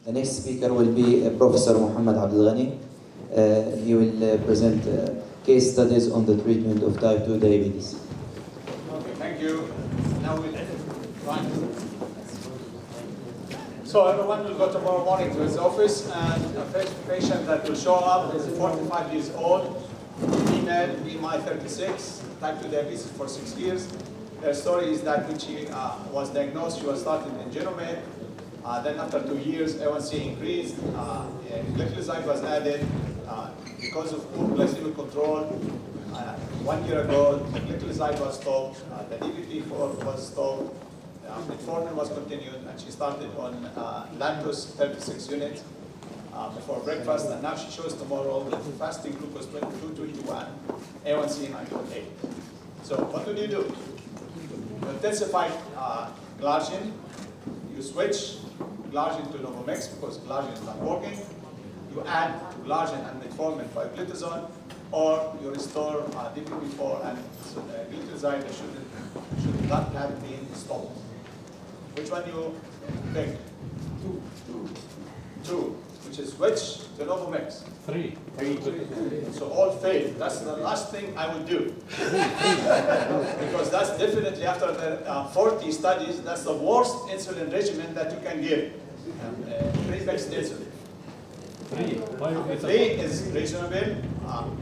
The next speaker will be Professor Muhammad Abdul Ghani. He will present case studies on the treatment of type 2 diabetes. Okay, thank you. Now we'll run. So everyone will go tomorrow morning to his office, and a patient that will show up is 45 years old, female, BMI 36, type 2 diabetes for 6 years. Her story is that when she was diagnosed, she was started in Genomed. Then after 2 years, A1C increased, glycoside was added. Because of poor glycemic control, 1 year ago, the glycoside was stopped, the DPP-4 was stopped, metformin was continued, and she started on lactose 36 units before breakfast, and now she shows tomorrow with fasting glucose 221, A1C 9.8. So what do? You intensify glargine, you switch glargine to Novomix because glargine is not working, you add glargine and metformin 5-glitazone, or you restore DPP-4 and glycoside that should not have been stopped. Which one you pick? Two. Which is which to Novomix? Three. So all fail. That's the last thing I would do. Because that's definitely, after the 40 studies, that's the worst insulin regimen that you can give. Pre-fixed insulin. Three is reasonable.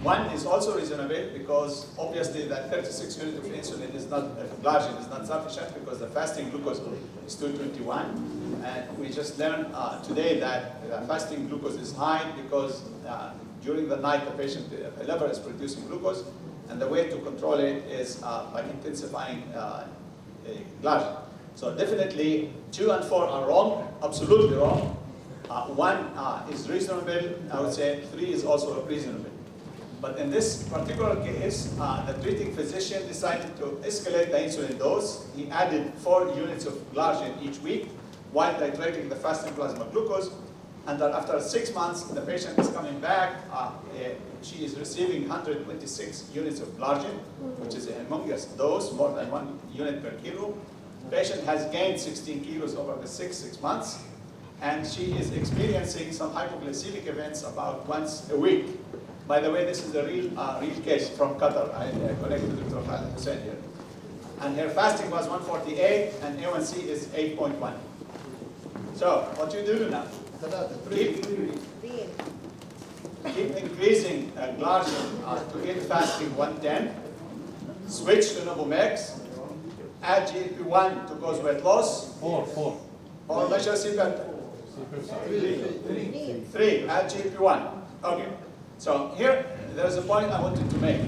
One is also reasonable because obviously that 36 units of insulin is not, glargine is not sufficient because the fasting glucose is 221. And we just learned today that fasting glucose is high because during the night the patient, the liver is producing glucose, and the way to control it is by intensifying glargine. So definitely 2 and 4 are wrong, absolutely wrong. 1 is reasonable, I would say 3 is also reasonable. But in this particular case, the treating physician decided to escalate the insulin dose. He added 4 units of glargine each week while titrating the fasting plasma glucose. And then after 6 months, the patient is coming back. She is receiving 126 units of glargine, which is a humongous dose, more than 1 unit per kilo. The patient has gained 16 kilos over the 6 months. And she is experiencing some hypoglycemic events about once a week. By the way, this is a real case from Qatar. I connected with Dr. Khalid Hussein here. And her fasting was 148, and A1C is 8.1. So, what you do now? Keep increasing glargine to get fasting 110. Switch to Novomix. Add GLP-1 to cause weight loss. 4. Or measure C-peptide. 3. Add GLP-1. Okay. So here, there's a point I wanted to make.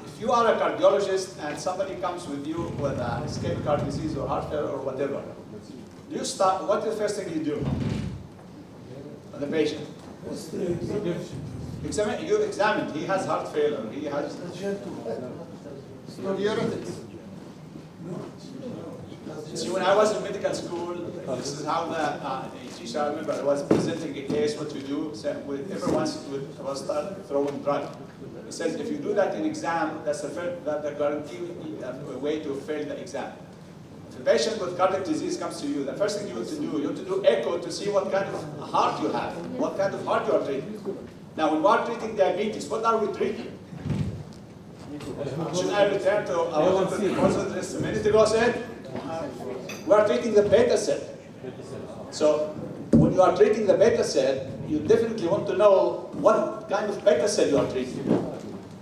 If you are a cardiologist and somebody comes with you with ischemic heart disease or heart failure or whatever, you start. What's the first thing you do on the patient? You examine. He has heart failure. He has. See, when I was in medical school, this is how the teacher, I remember, I was presenting a case, what to do, with everyone was start throwing drugs. He says, if you do that in exam, that's the guaranteed way to fail the exam. If a patient with cardiac disease comes to you, the first thing you have to do echo to see what kind of heart you have, what kind of heart you are treating. Now, when we are treating diabetes, what are we treating? Should I return to our proposal just a minute ago said? We are treating the beta cell. So when you are treating the beta cell, you definitely want to know what kind of beta cell you are treating.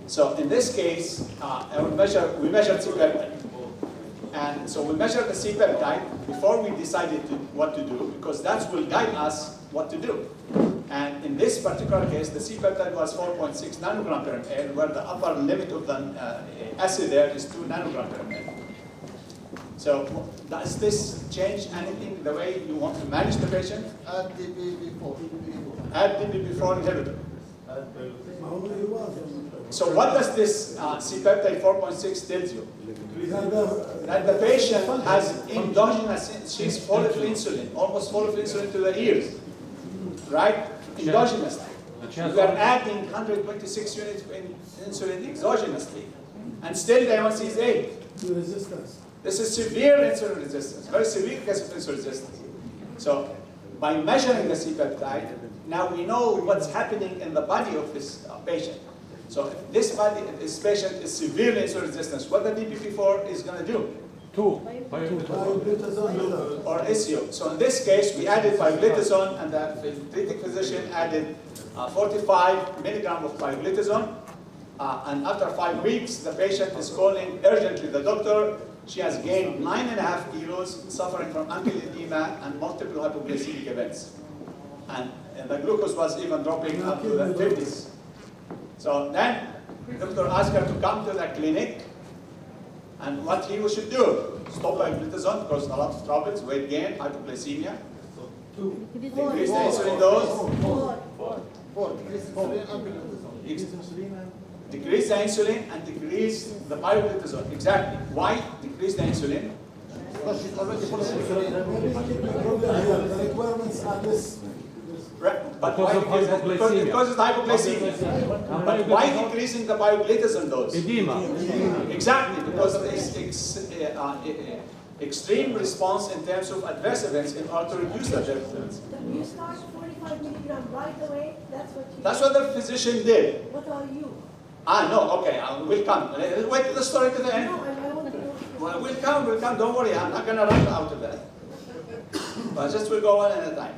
So in this case, we measured C-peptide. And so we measured the C-peptide before we decided what to do, because that will guide us what to do. And in this particular case, the C-peptide was 4.6 nanogram per ml, where the upper limit of the acid there is 2 nanogram per ml. So does this change anything the way you want to manage the patient? Add DPP-4. Add DPP-4 inhibitor. So what does this C-peptide 4.6 tells you? That the patient has endogenous, she's full of insulin, almost full of insulin to the ears, right? Endogenously. We are adding 126 units of insulin exogenously, and still the A1C is 8. Resistance. This is severe insulin resistance, very severe case of insulin resistance. So by measuring the C-peptide, now we know what's happening in the body of this patient. So if this patient is severely insulin resistant, what the DPP-4 is going to do? Or SEO. So in this case, we added pioglitazone, and the treating physician added 45 milligram of pioglitazone. And after 5 weeks, the patient is calling urgently the doctor. She has gained 9.5 kilos, suffering from ankle edema and multiple hypoglycemic events. And the glucose was even dropping up to the 50s. So then, the doctor asked her to come to the clinic, and what he should do: stop pioglitazone, because a lot of troubles, weight gain, hypoglycemia. Decrease the insulin dose. Decrease the insulin and decrease the pioglitazone. Exactly. Why decrease the insulin? Because she's already full of insulin. The requirements are less. Right. But why decrease it? Because it's hypoglycemia. But why decreasing the pioglitazone dose? Edema. Exactly, because of this extreme response in terms of adverse events in order to reduce the adverse events. You start 45 milligram right away. That's what the physician did. What are you? No, okay, we'll come. Wait till the story to the end. No, I want to know. Well, we'll come, don't worry, I'm not going to run out of that. But just we'll go one at a time.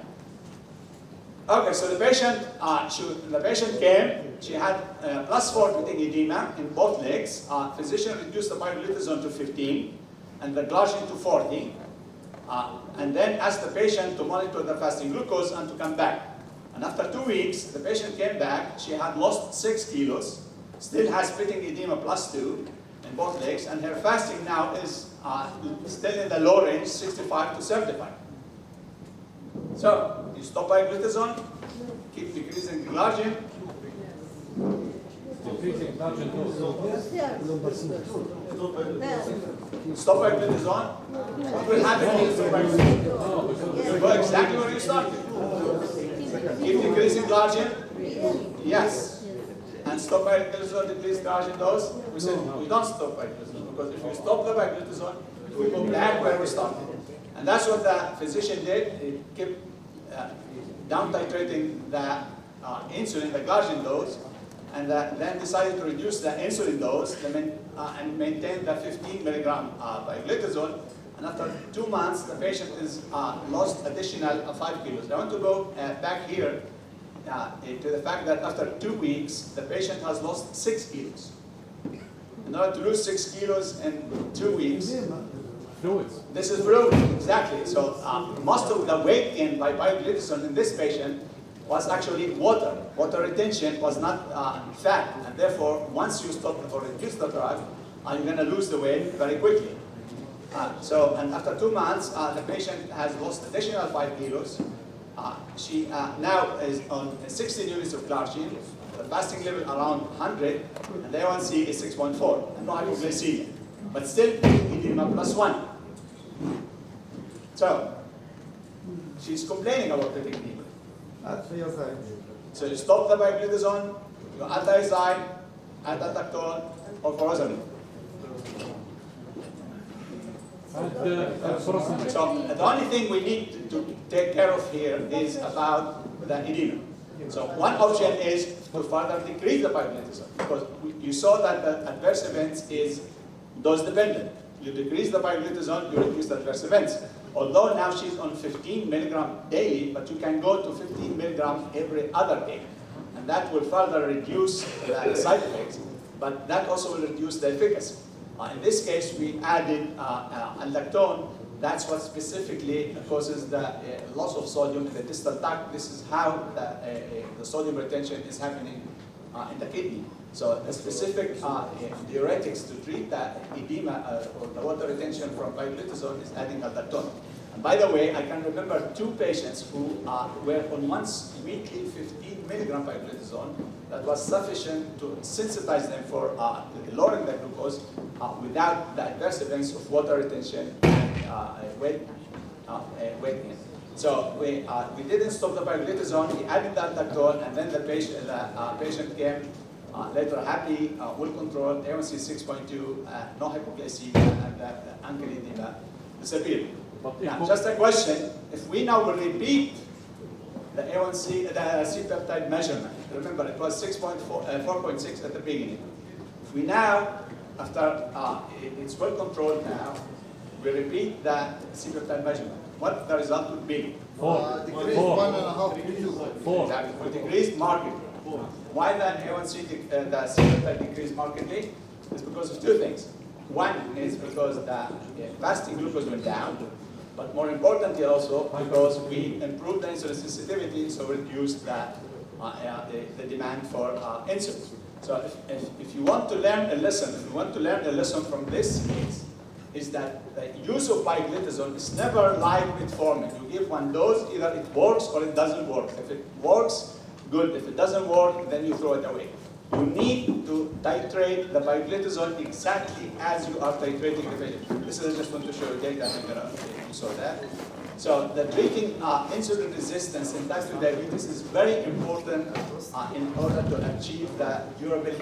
Okay, so the patient came, she had +4 pitting edema in both legs. Physician reduced the pioglitazone to 15 and the glargine to 40. And then asked the patient to monitor the fasting glucose and to come back. And after 2 weeks, the patient came back, she had lost 6 kilos, still has pitting edema +2 in both legs, and her fasting now is still in the low range, 65 to 75. So, you stop pioglitazone, keep decreasing glargine. Decreasing glargine dose. Stop pioglitazone. What will happen if you stop pioglitazone? You go exactly where you started. Keep decreasing glargine. Yes. And stop pioglitazone, decrease glargine dose. We said we don't stop pioglitazone, because if you stop the pioglitazone, we go back where we started. And that's what the physician did. He kept down titrating the insulin, the glargine dose, and then decided to reduce the insulin dose and maintain the 15 milligram pioglitazone. And after 2 months, the patient is lost additional 5 kilos. I want to go back here to the fact that after 2 weeks, the patient has lost 6 kilos. In order to lose 6 kilos in 2 weeks, Fluids. this is fluid, exactly. So most of the weight gain by pioglitazone in this patient was actually water. Water retention was not fat, and therefore, once you stop or reduce the drug, you're going to lose the weight very quickly. And after 2 months, the patient has lost additional 5 kilos. She now is on 16 units of glargine, the fasting level around 100, and the A1C is 6.4, and no hypoglycemia. But still, edema +1. So, she's complaining about the edema. So you stop the pioglitazone, you anti-zyme, anti-tactone, or furosemide. So the only thing we need to take care of here is about the edema. So one option is to further decrease the pioglitazone, because you saw that the adverse events is dose dependent. You decrease the pioglitazone, you reduce the adverse events. Although now she's on 15 milligram daily, but you can go to 15 milligram every other day. And that will further reduce the side effects, but that also will reduce the efficacy. In this case, we added lactone. That's what specifically causes the loss of sodium in the distal tract. This is how the sodium retention is happening in the kidney. So the specific diuretics to treat the edema or the water retention from pioglitazone is adding lactone. And by the way, I can remember 2 patients who were on once weekly 15 milligram pioglitazone. That was sufficient to sensitize them for lowering the glucose without the adverse events of water retention and weight gain. So we didn't stop the pioglitazone. We added that lactone, and then the patient came later happy, well controlled, A1C 6.2, no hypoglycemia, and the ankle edema disappeared. Now, just a question: if we now will repeat A1C, the C-peptide measurement. Remember, it was 4.6 at the beginning. We now, after it's well controlled now, we repeat that C-peptide measurement. What the result would be? Decreased 1.5 to 2. Exactly. We decreased markedly. Why the A1C, the C-peptide decreased markedly? It's because of two things. One is because the fasting glucose went down, but more importantly also because we improved the insulin sensitivity, so reduced the demand for insulin. So if you want to learn a lesson, from this is that the use of pioglitazone is never like metformin. You give one dose, either it works or it doesn't work. If it works, good. If it doesn't work, then you throw it away. You need to titrate the pioglitazone exactly as you are titrating the patient. This is I just want to show you data. I think you saw that. So the treating insulin resistance in type 2 diabetes is very important in order to achieve the durable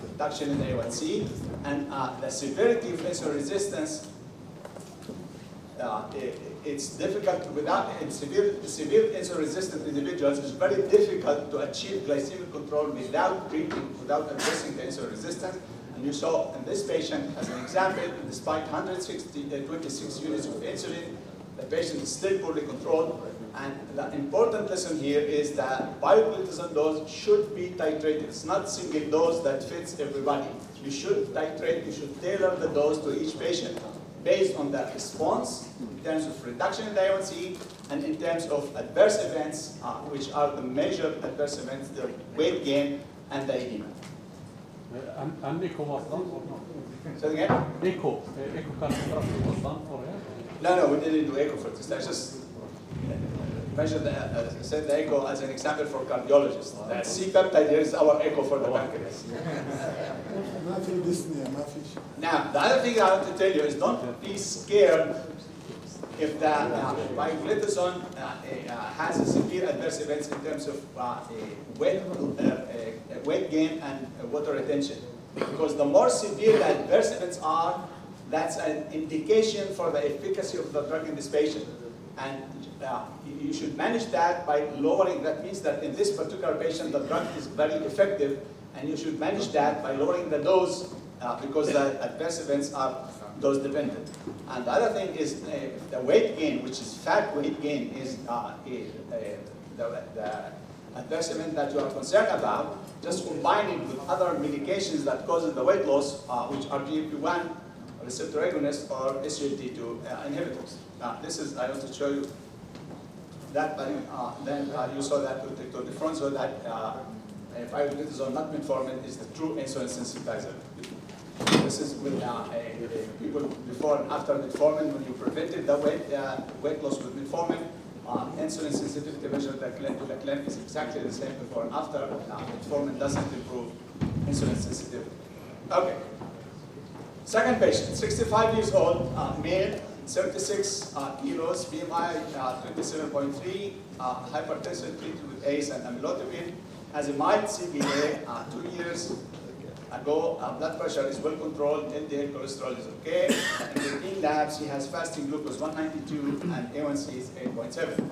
reduction in A1C, and the severity of insulin resistance. It's difficult in severe insulin-resistant individuals. It's very difficult to achieve glycemic control without addressing the insulin resistance. And you saw in this patient, as an example, despite 26 units of insulin, the patient is still poorly controlled. And the important lesson here is that pioglitazone dose should be titrated. It's not single dose that fits everybody. You should titrate. You should tailor the dose to each patient, based on the response in terms of reduction in the A1C and in terms of adverse events, which are the major adverse events, the weight gain and the edema. And echo was done or not? Say it again? Echo cardiography was done for him? No, we didn't do echo for this. I just measured said the echo as an example for cardiologists. The C-peptide here is our echo for the pancreas. ما في dyspnea, ما في شيء. Now, the other thing I want to tell you is don't be scared if the pioglitazone has a severe adverse events in terms of weight gain and water retention. Because the more severe the adverse events are, that's an indication for the efficacy of the drug in this patient. And you should manage that by lowering. That means that in this particular patient, the drug is very effective, and you should manage that by lowering the dose because the adverse events are dose dependent. And the other thing is the weight gain, which is fat weight gain, is the adverse event that you are concerned about. Just combine it with other medications that causes the weight loss, which are GLP-1 receptor agonists or SGLT2 inhibitors. This is, I want to show you that, then you saw that to the front, so that pioglitazone, not metformin, is the true insulin sensitizer. This is with people before and after metformin. When you prevented the weight loss with metformin, insulin sensitivity measure to the claim is exactly the same before and after. Metformin doesn't improve insulin sensitivity. Okay. Second patient, 65 years old, male, 36 kilos, BMI 27.3, hypertension treated with ACE and amlodipine, has a mild CVA 2 years ago. Blood pressure is well controlled, LDL cholesterol is okay. In routine labs, he has fasting glucose 192 and A1C is 8.7.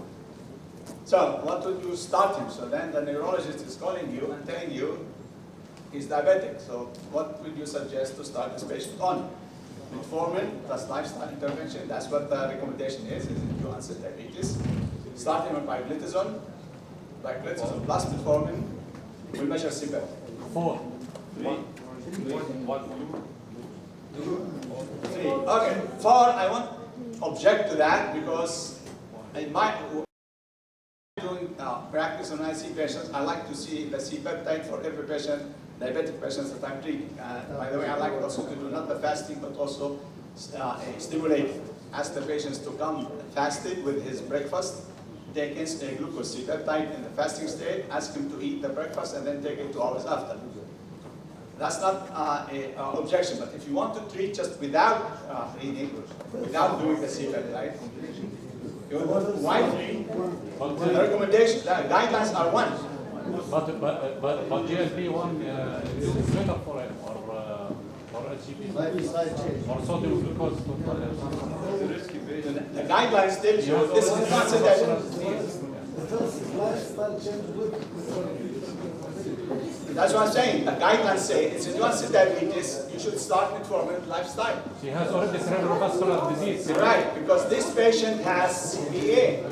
So what would you start him? So then the neurologist is calling you and telling you he's diabetic. So what would you suggest to start this patient on? Metformin plus lifestyle intervention. That's what the recommendation is to onset diabetes. Start him on pioglitazone. Pioglitazone plus metformin. We'll measure CPEP. 4. 3. 3. Okay. 4. I won't object to that because in my doing practice on IC patients, I like to see the C-peptide for every patient, diabetic patients that I'm treating. By the way, I like also to do not the fasting, but also stimulate. Ask the patients to come fasted with his breakfast, take in a glucose C-peptide in the fasting state, ask him to eat the breakfast, and then take it 2 hours after. That's not an objection, but if you want to treat just without eating, without doing the C-peptide, why 3? The recommendation, the guidelines are 1. But GLP-1 is better for him, or HCP, or sodium glucose. The guidelines tell you this is not said that. That's what I'm saying. The guidelines say it's advanced diabetes. You should start metformin with lifestyle. She has already cerebrovascular disease. Right, because this patient has CBA.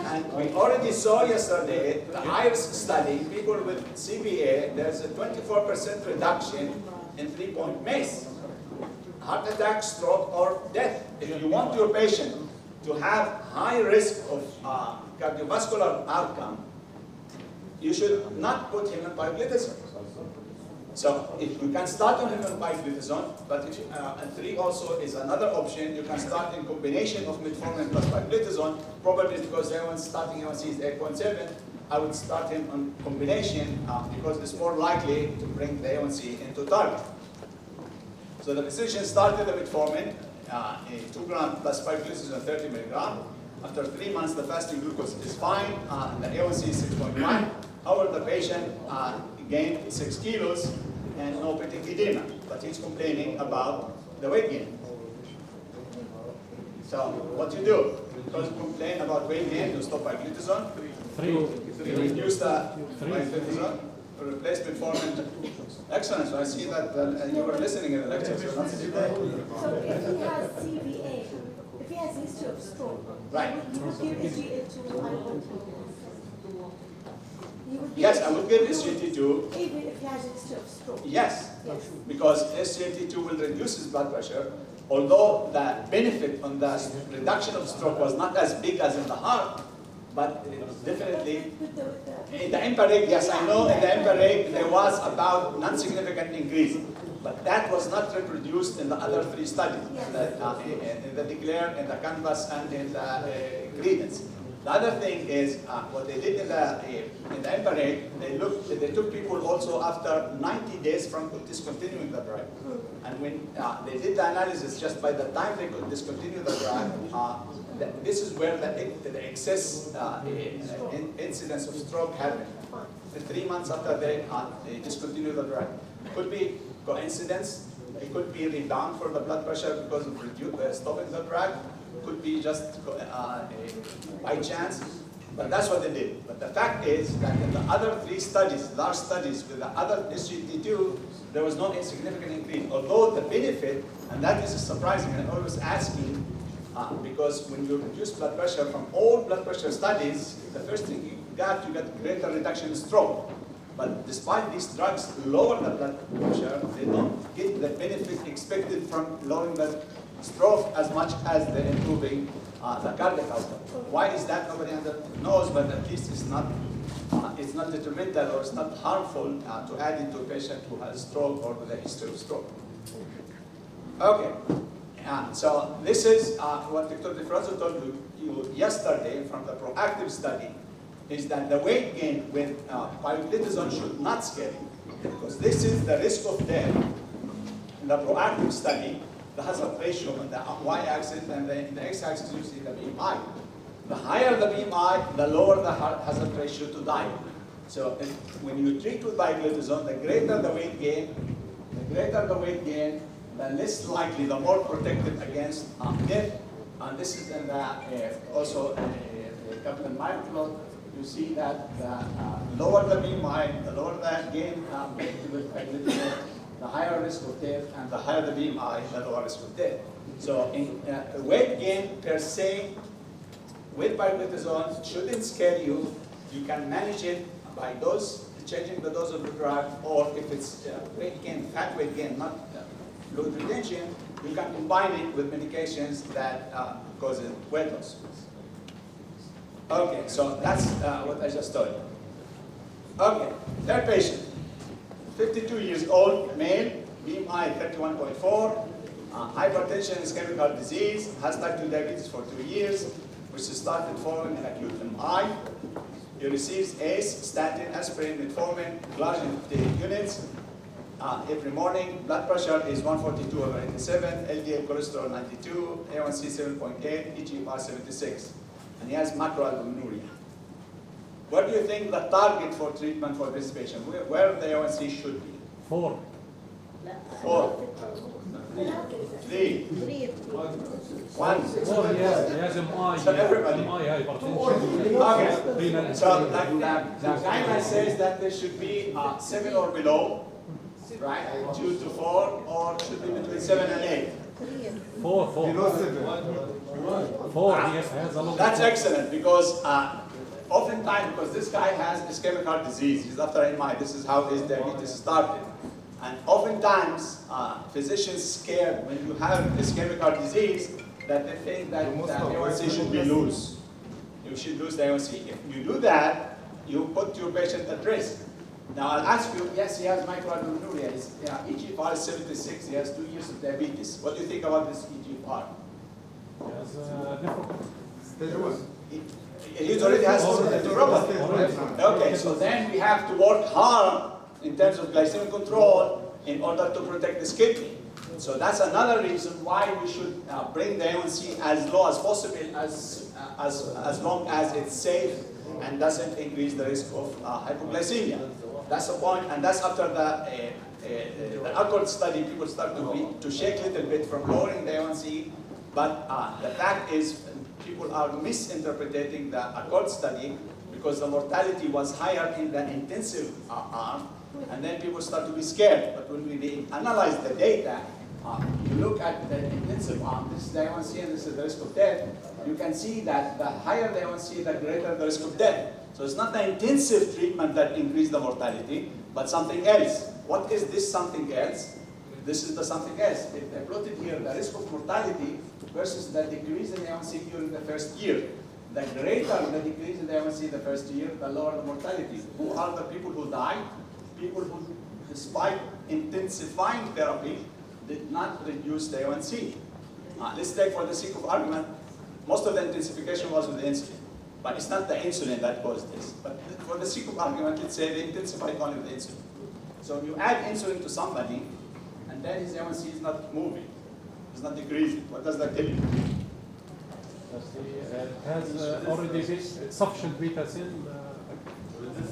And we already saw yesterday the IRIS study, people with CBA, there's a 24% reduction in 3-point MACE. Heart attack, stroke, or death. If you want your patient to have high risk of cardiovascular outcome, you should not put him on pioglitazone. So if you can start on him on pioglitazone, but if and 3 also is another option. You can start in combination of metformin plus pioglitazone. Probably because everyone's starting A1C is 8.7. I would start him on combination because it's more likely to bring the A1C into target. So the physician started the metformin, 2 grams plus pioglitazone 30 milligram. After 3 months, the fasting glucose is fine. The A1C is 6.1. However, the patient gained 6 kilos and no petic edema, but he's complaining about the weight gain. So what you do? Because you complain about weight gain, you stop pioglitazone. 3. You reduce the pioglitazone. Replace metformin. Excellent. So I see that you were listening in the lecture. So not sitting there. So if he has CVA, if he has history of stroke, Right. you would give SGLT2 Yes, I would give SGLT2. Even if he has history of stroke. Yes, Yes. because SGLT2 will reduce his blood pressure. Although the benefit on the reduction of stroke was not as big as in the heart, but definitely in the EMPA-REG, yes, I know in the EMPA-REG there was about non-significant increase, but that was not reproduced in the other 3 studies, in the DECLARE, in the CANVAS, and in the Credence. The other thing is what they did in the EMPA-REG, they took people also after 90 days from discontinuing the drug. And when they did the analysis, just by the time they could discontinue the drug, this is where the excess incidence of stroke happened. 3 months after they discontinued the drug. Could be coincidence. It could be rebound for the blood pressure because of stopping the drug. Could be just by chance. But that's what they did. But the fact is that in the other 3 studies, large studies with the other SGLT2, there was no insignificant increase. Although the benefit, and that is surprising, and I'm always asking, because when you reduce blood pressure from all blood pressure studies, the first thing you get greater reduction in stroke. But despite these drugs lower the blood pressure, they don't get the benefit expected from lowering the stroke as much as they're improving the cardiac outcome. Why is that? Nobody knows, but at least it's not detrimental or it's not harmful to add it to a patient who has stroke or with a history of stroke. Okay. So this is what Dr. DeFranco told you yesterday from the proactive study, is that the weight gain with pioglitazone should not scare you, because this is the risk of death. In the proactive study, the hazard ratio on the y-axis and in the x-axis you see the BMI. The higher the BMI, the lower the hazard ratio to die. So when you treat with pioglitazone, the greater the weight gain, the less likely, the more protected against death. And this is in the also Kaplan-Meier plot. You see that the lower the BMI, the lower the gain made with pioglitazone, the higher risk of death, and the higher the BMI, the lower risk of death. So in weight gain per se, with pioglitazone shouldn't scare you. You can manage it by changing the dose of the drug, or if it's weight gain, fat weight gain, not fluid retention, you can combine it with medications that cause weight loss. Okay, so that's what I just told you. Okay, third patient, 52 years old, male, BMI 31.4, hypertension, ischemic heart disease, has type 2 diabetes for 2 years, which started following an acute MI. He receives ACE, statin, aspirin, metformin, glargine 58 units. Every morning, blood pressure is 142/87, LDL cholesterol 92, A1C 7.8, eGFR 76, and he has macroalbuminuria. What do you think the target for treatment for this patient? Where the A1C should be? 4. 4. 3, 1. Or he has MI, So everybody. MI hypertension. Okay. Renal So the guideline says that there should be 7 or below, right? 2 to 4, or should be between 7 and 8. 4. He has a lot. That's excellent because oftentimes, because this guy has ischemic heart disease, he's after MI, this is how his diabetes started. And oftentimes, physicians scared when you have ischemic heart disease that they think that the A1C should be loose. You should lose the A1C. If you do that, you put your patient at risk. Now I'll ask you, yes, he has microalbuminuria. His eGFR is 76, he has 2 years of diabetes. What do you think about this eGFR? He has nephropathy. He already has nephropathy. Okay, so then we have to work hard in terms of glycemic control in order to protect this kidney. So that's another reason why we should bring the A1C as low as possible, as long as it's safe and doesn't increase the risk of hypoglycemia. That's the point, and that's after the ACCORD study, people start to shake a little bit from lowering the A1C, but the fact is people are misinterpreting the ACCORD study because the mortality was higher in the intensive arm, and then people start to be scared. But when we analyze the data, you look at the intensive arm, this is the A1C and this is the risk of death, you can see that the higher the A1C, the greater the risk of death. So it's not the intensive treatment that increased the mortality, but something else. What is this something else? This is the something else. I plotted here the risk of mortality versus the decrease in the A1C during the first year. The greater the decrease in the A1C the first year, the lower the mortality. Who are the people who died? People who, despite intensifying therapy, did not reduce the A1C. Let's take, for the sake of argument, most of the intensification was with the insulin. But it's not the insulin that caused this. But for the sake of argument, let's say they intensified only with the insulin. So you add insulin to somebody, and then his A1C is not moving, it's not decreasing. What does that tell you? Has already sufficient beta cell.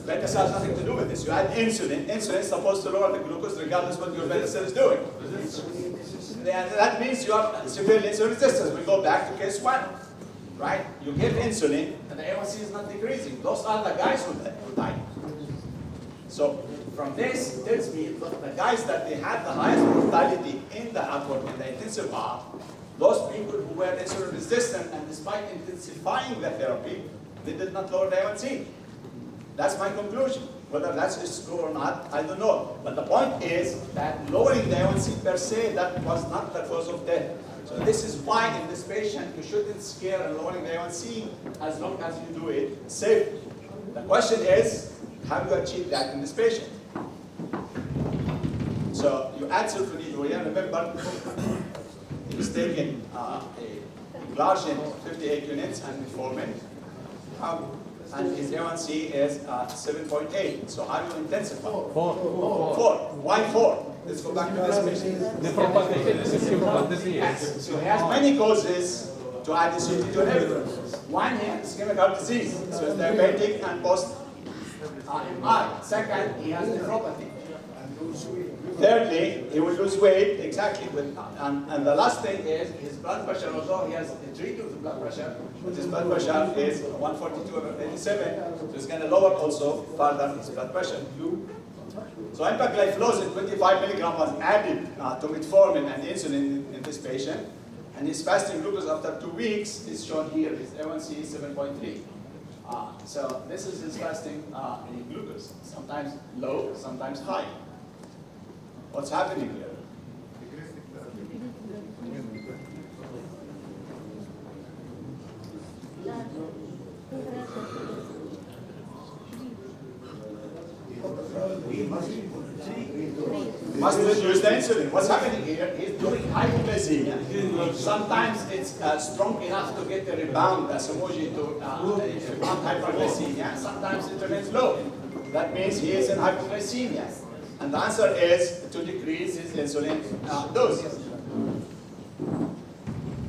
Beta cell has nothing to do with this. You add insulin. Insulin is supposed to lower the glucose regardless what your beta cell is doing. And that means you are severely insulin resistant. We go back to case 1. Right? You give insulin, and the A1C is not decreasing. Those are the guys who died. So from this, it tells me that the guys that they had the highest mortality in the ACCORD, in the intensive arm, those people who were insulin resistant, and despite intensifying the therapy, they did not lower the A1C. That's my conclusion. Whether that's true or not, I don't know. But the point is that lowering the A1C per se, that was not the cause of death. So this is why in this patient you shouldn't scare lowering the A1C as long as you do it safely. The question is, how do you achieve that in this patient? So you add sulfonylurea. Remember, he's taking a glargine 58 units and metformin, and his A1C is 7.8. So how do you intensify? 4. Why 4? Let's go back to this patient. Yes. So he has many causes to add this to inhibitor. One, he has ischemic heart disease, so it's diabetic and post MI. Second, he has nephropathy. Thirdly, he will lose weight, exactly. And the last thing is his blood pressure, although he has a treatment of the blood pressure, but his blood pressure is 142/87, so it's going to lower also further his blood pressure. So empagliflozin 25 milligram was added to metformin and insulin in this patient, and his fasting glucose after 2 weeks is shown here. His A1C is 7.3. So this is his fasting glucose, sometimes low, sometimes high. What's happening here? Must reduce the insulin. What's happening here? He's doing hypoglycemia. Sometimes it's strong enough to get a rebound, as emoji to rebound hyperglycemia. Sometimes it remains low. That means he is in hypoglycemia. And the answer is to decrease his insulin dose.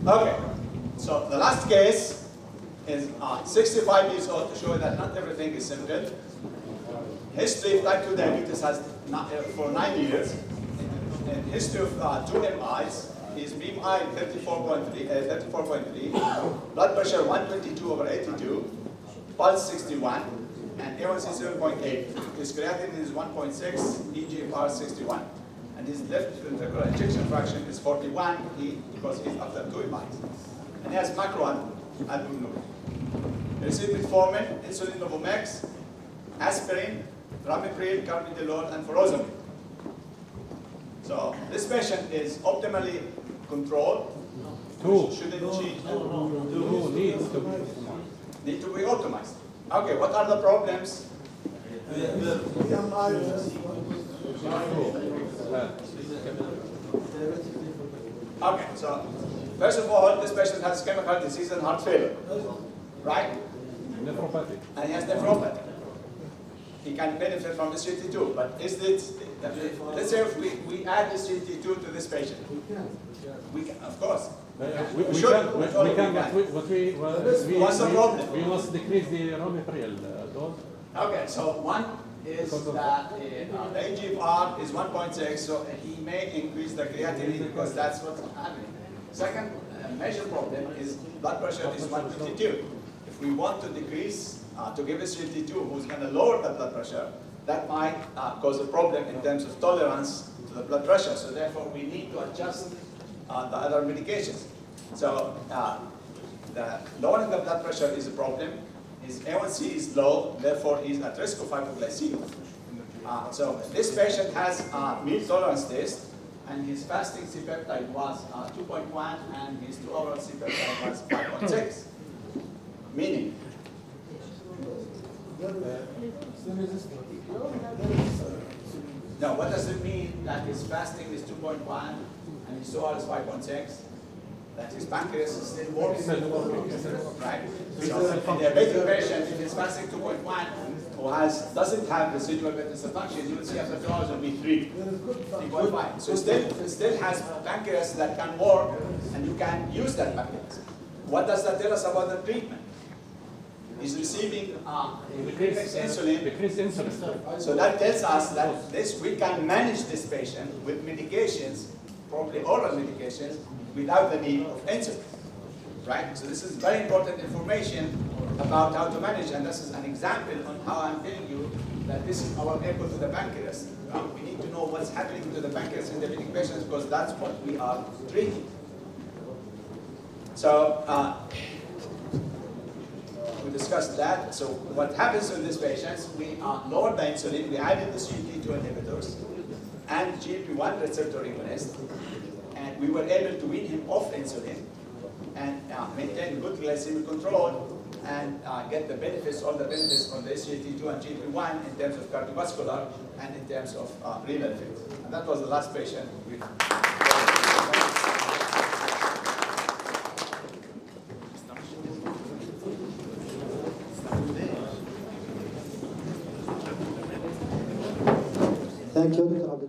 Okay, so the last case is 65 years old, to show that not everything is simple. History of type 2 diabetes has for 9 years. in history of two MIs, his BMI 34.3, blood pressure 122/82, pulse 61, and A1C 7.8. His creatinine is 1.6, eGFR 61. And his left ventricular ejection fraction is 41, because he's after two MIs. And he has macroalbuminuria. He received metformin, insulin Novomex, aspirin, ramipril, carvedilol, and furosemide. So this patient is optimally controlled. Shouldn't cheat. Need to be optimized. Okay, what are the problems? Okay, so first of all, this patient has ischemic heart disease and heart failure, right? Nephropathy. And he has nephropathy. He can benefit from the SGLT2, but is it, let's say if we add the SGLT2 to this patient. We can, of course. What's the problem? We must decrease the ramipril dose. Okay, so one is that the eGFR is 1.6, so he may increase the creatinine because that's what's happening. Second major problem is blood pressure is 152. If we want to decrease, to give SGLT2 who's going to lower the blood pressure, that might cause a problem in terms of tolerance to the blood pressure. So therefore, we need to adjust the other medications. So the lowering the blood pressure is a problem. His A1C is low, therefore he's at risk of hypoglycemia. So this patient has a meal tolerance test, and his fasting C-peptide was 2.1, and his 2-hour C-peptide was 5.6. Meaning? No, what does it mean that his fasting is 2.1 and his 2 hours 5.6? That his pancreas is still working, right? So in a diabetic patient, if he's fasting 2.1, who doesn't have residual beta cell function, you will see after 2 hours it will be 3.5. So still has pancreas that can work, and you can use that pancreas. What does that tell us about the treatment? He's receiving decreased insulin. So that tells us that we can manage this patient with medications, probably oral medications, without the need of insulin, right? So this is very important information about how to manage, and this is an example on how I'm telling you that this is our echo to the pancreas. We need to know what's happening to the pancreas in diabetic patients because that's what we are treating. So we discussed that. So what happens in these patients, we lower the insulin, we added the SGLT2 inhibitors and GLP-1 receptor agonist, and we were able to wean him off insulin and maintain good glycemic control and get the benefits, all the benefits on the SGLT2 and GLP-1 in terms of cardiovascular and in terms of renal effects. And that was the last patient. Thank you, Dr. Abdul.